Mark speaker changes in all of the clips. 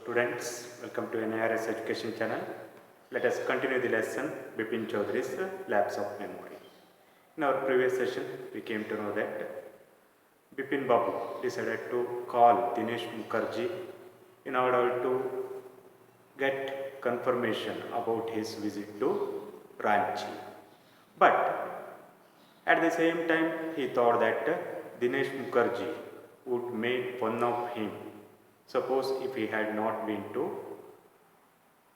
Speaker 1: Students, welcome to NIRS Education Channel. Let us continue the lesson Bipin Chaudhary's Lapse of Memory. In our previous session, we came to know that Bipin Babu decided to call Dinesh Mukherjee in order to get confirmation about his visit to Ranchi. But at the same time, he thought that Dinesh Mukherjee would make fun of him. Suppose if he had not been to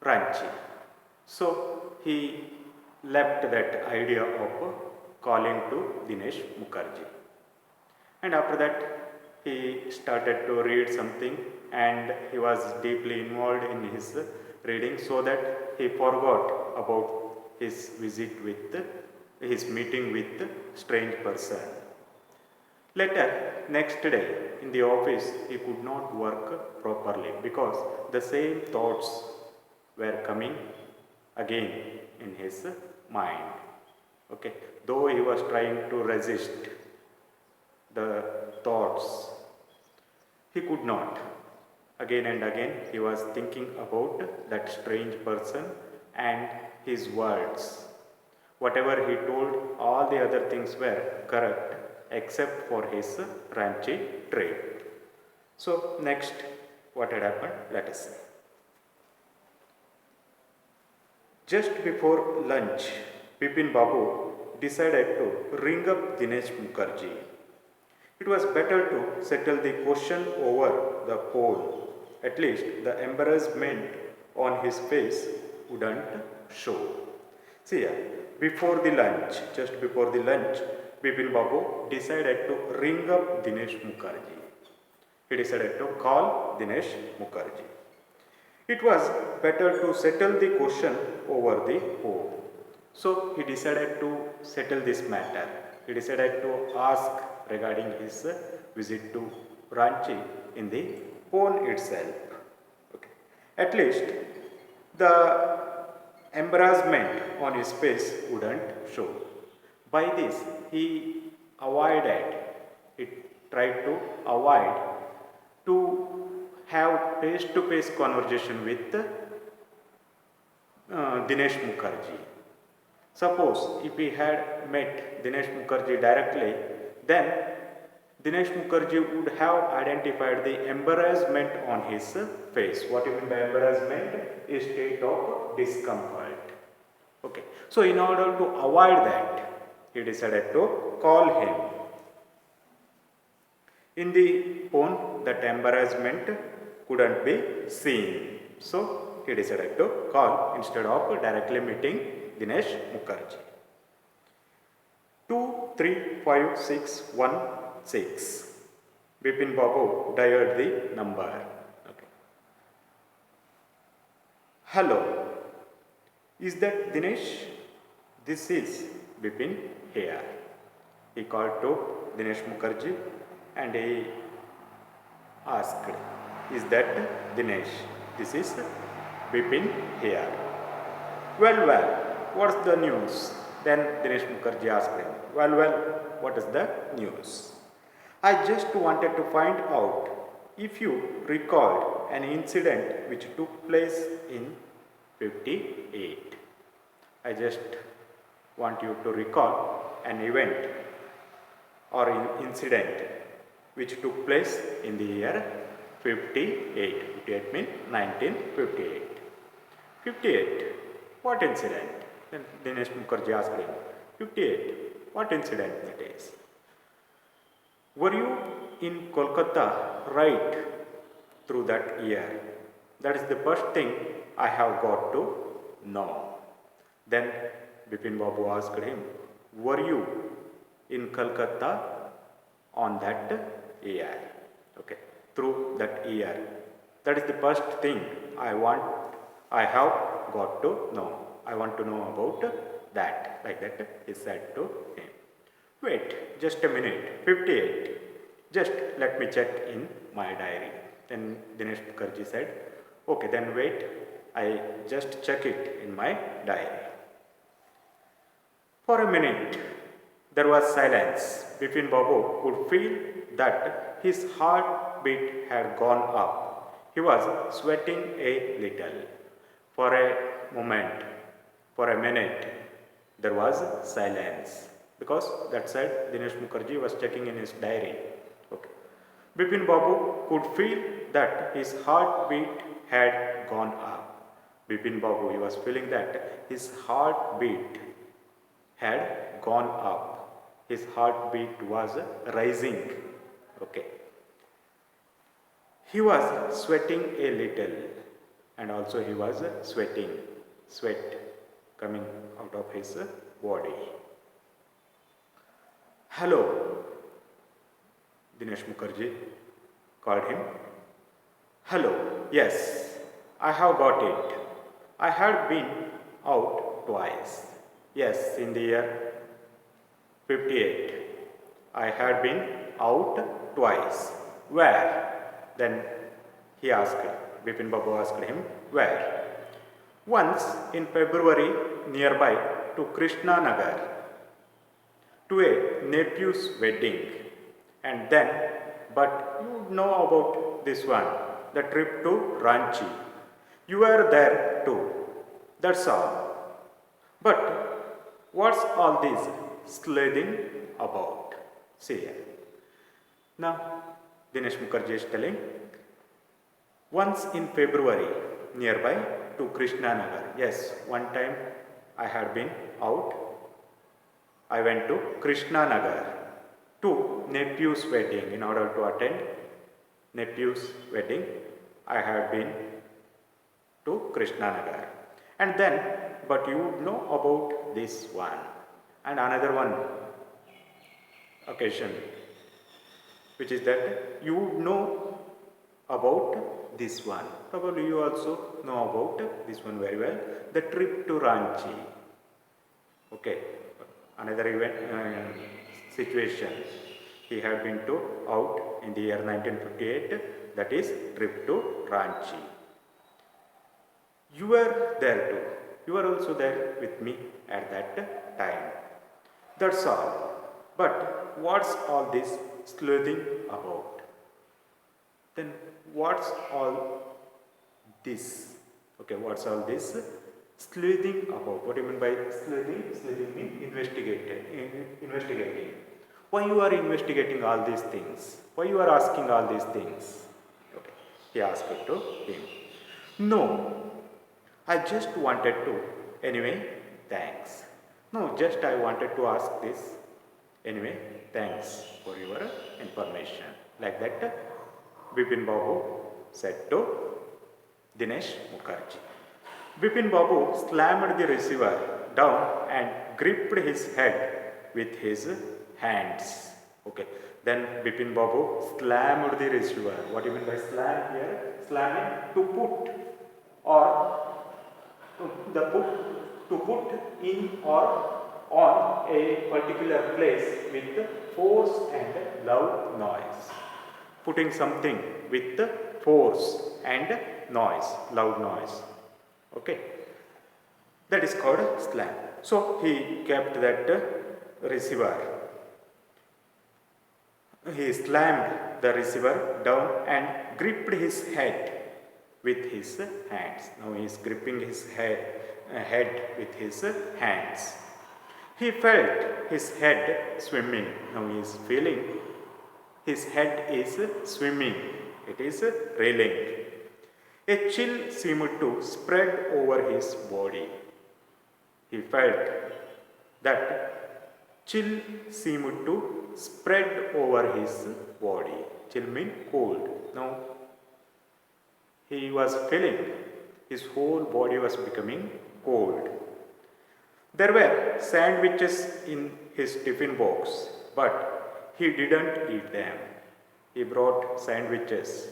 Speaker 1: Ranchi. So he left that idea of calling to Dinesh Mukherjee. And after that, he started to read something and he was deeply involved in his reading so that he forgot about his visit with his meeting with strange person. Later, next day in the office, he could not work properly because the same thoughts were coming again in his mind. Okay, though he was trying to resist the thoughts, he could not. Again and again, he was thinking about that strange person and his words. Whatever he told, all the other things were correct except for his Ranchi trip. So next, what had happened? Let us see. Just before lunch, Bipin Babu decided to ring up Dinesh Mukherjee. It was better to settle the question over the phone. At least the embarrassment on his face wouldn't show. See here, just before the lunch, Bipin Babu decided to ring up Dinesh Mukherjee. He decided to call Dinesh Mukherjee. It was better to settle the question over the phone. So he decided to settle this matter. He decided to ask regarding his visit to Ranchi in the phone itself. Okay. At least the embarrassment on his face wouldn't show. By this, he tried to avoid to have face-to-face conversation with Dinesh Mukherjee. Suppose if he had met Dinesh Mukherjee directly, then Dinesh Mukherjee would have identified the embarrassment on his face. What you mean by embarrassment? A state of discomfort. Okay. So in order to avoid that, he decided to call him. In the phone, that embarrassment couldn't be seen. So he decided to call instead of directly meeting Dinesh Mukherjee. 235616. Bipin Babu dialed the number. Okay. Hello. Is that Dinesh? This is Bipin here. He called to Dinesh Mukherjee and he asked, is that Dinesh? This is Bipin here. Well, what's the news? Then Dinesh Mukherjee asked him, well, what is the news? I just wanted to find out if you recalled an incident which took place in 58. I just want you to recall an event or an incident which took place in the year 58. 58 means 1958. 58. What incident? Then Dinesh Mukherjee asked him, 58. What incident that is? Were you in Kolkata right through that year? That is the first thing I have got to know. Then Bipin Babu asked him, were you in Kolkata on that year? Okay, through that year. That is the first thing I have got to know. I want to know about that. Like that he said to him. Wait, just a minute. 58. Just let me check in my diary. Then Dinesh Mukherjee said, okay, then wait. I just check it in my diary. For a minute, there was silence. Bipin Babu could feel that his heartbeat had gone up. He was sweating a little. For a moment, for a minute, there was silence. Because that side, Dinesh Mukherjee was checking in his diary. Okay. Bipin Babu could feel that his heartbeat had gone up. Bipin Babu, he was feeling that his heartbeat had gone up. His heartbeat was rising. Okay. He was sweating a little, and also he was sweating, sweat coming out of his body. Hello, Dinesh Mukherjee called him. Hello, yes, I have got it. I had been out twice. Yes, in the year 58. I had been out twice. Where? Then he asked, Bipin Babu asked him, where? Once in February nearby to Krishna Nagar, to a nephew's wedding. And then, but you know about this one, the trip to Ranchi. You were there too. That's all. But what's all this sleuthing about? See here. Now, Dinesh Mukherjee is telling, once in February nearby to Krishna Nagar. Yes, one time I had been out. I went to Krishna Nagar to nephew's wedding in order to attend nephew's wedding. I had been to Krishna Nagar. And then, but you know about this one and another one occasion, which is that you know about this one. Probably you also know about this one very well. The trip to Ranchi. Okay, another event situation. He had been to out in the year 1958. That is trip to Ranchi. You were there too. You were also there with me at that time. That's all. But what's all this sleuthing about? Then what's all this? Okay, what's all this sleuthing about? What do you mean by sleuthing? Sleuthing means investigating. Why you are investigating all these things? Why you are asking all these things? Okay, he asked it to him. No, I just wanted to. Anyway, thanks. No, just I wanted to ask this. Anyway, thanks for your information. Like that, Bipin Babu said to Dinesh Mukherjee. Bipin Babu slammed the receiver down and gripped his head with his hands. Okay. Then Bipin Babu slammed the receiver. What do you mean by slam here? Slamming to put or to put in or on a particular place with force and loud noise. Putting something with force and noise, loud noise. Okay. That is called slam. So he kept that receiver. He slammed the receiver down and gripped his head with his hands. Now he is gripping his head with his hands. He felt his head swimming. Now he is feeling his head is swimming. It is reeling. A chill seemed to spread over his body. He felt that chill seemed to spread over his body. Chill means cold. Now he was feeling his whole body was becoming cold. There were sandwiches in his tiffin box, but he didn't eat them. He brought sandwiches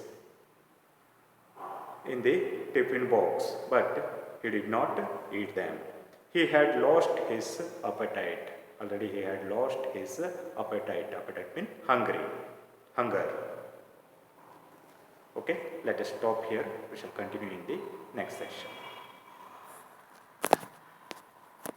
Speaker 1: in the tiffin box, but he did not eat them. He had lost his appetite. Already he had lost his appetite. Appetite means hunger. Okay, let us stop here. We shall continue in the next session.